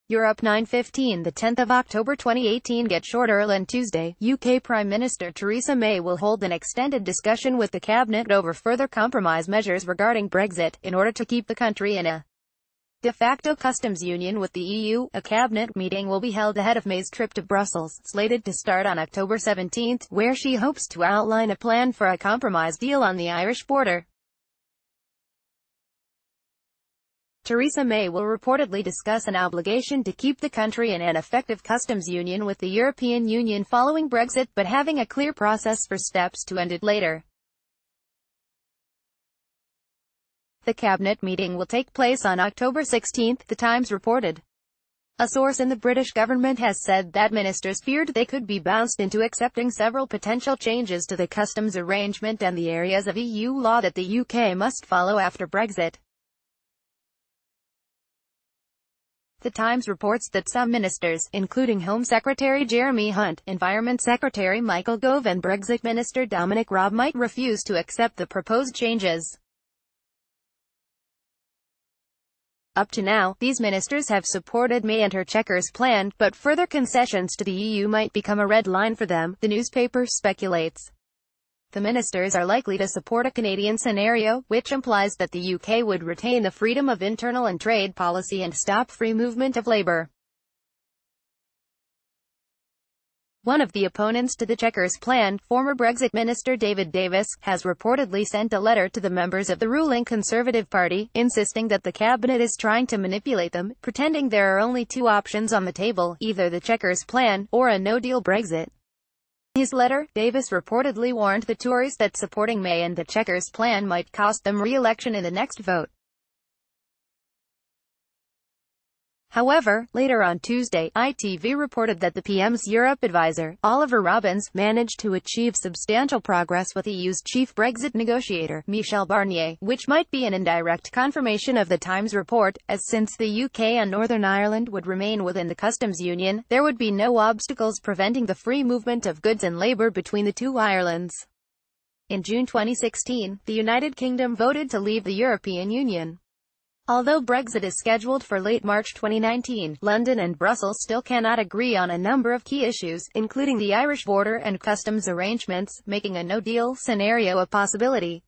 Europe 9:15. The 10th of October 2018. Get short URLOn Tuesday. UK Prime Minister Theresa May will hold an extended discussion with the cabinet over further compromise measures regarding Brexit, in order to keep the country in a de facto customs union with the EU. A cabinet meeting will be held ahead of May's trip to Brussels, slated to start on October 17, where she hopes to outline a plan for a compromise deal on the Irish border. Theresa May will reportedly discuss an obligation to keep the country in an effective customs union with the European Union following Brexit, but having a clear process for steps to end it later. The cabinet meeting will take place on October 16, The Times reported. A source in the British government has said that ministers feared they could be bounced into accepting several potential changes to the customs arrangement and the areas of EU law that the UK must follow after Brexit. The Times reports that some ministers, including Home Secretary Jeremy Hunt, Environment Secretary Michael Gove and Brexit Minister Dominic Raab, might refuse to accept the proposed changes. Up to now, these ministers have supported May and her Chequers plan, but further concessions to the EU might become a red line for them, the newspaper speculates. The ministers are likely to support a Canadian scenario, which implies that the UK would retain the freedom of internal and trade policy and stop free movement of labour. One of the opponents to the Chequers plan, former Brexit Minister David Davis, has reportedly sent a letter to the members of the ruling Conservative Party, insisting that the cabinet is trying to manipulate them, pretending there are only two options on the table, either the Chequers plan, or a no-deal Brexit. In his letter, Davis reportedly warned the Tories that supporting May and the Chequers plan might cost them re-election in the next vote. However, later on Tuesday, ITV reported that the PM's Europe advisor, Oliver Robbins, managed to achieve substantial progress with EU's chief Brexit negotiator, Michel Barnier, which might be an indirect confirmation of the Times report, as since the UK and Northern Ireland would remain within the customs union, there would be no obstacles preventing the free movement of goods and labour between the two Irelands. In June 2016, the United Kingdom voted to leave the European Union. Although Brexit is scheduled for late March 2019, London and Brussels still cannot agree on a number of key issues, including the Irish border and customs arrangements, making a no-deal scenario a possibility.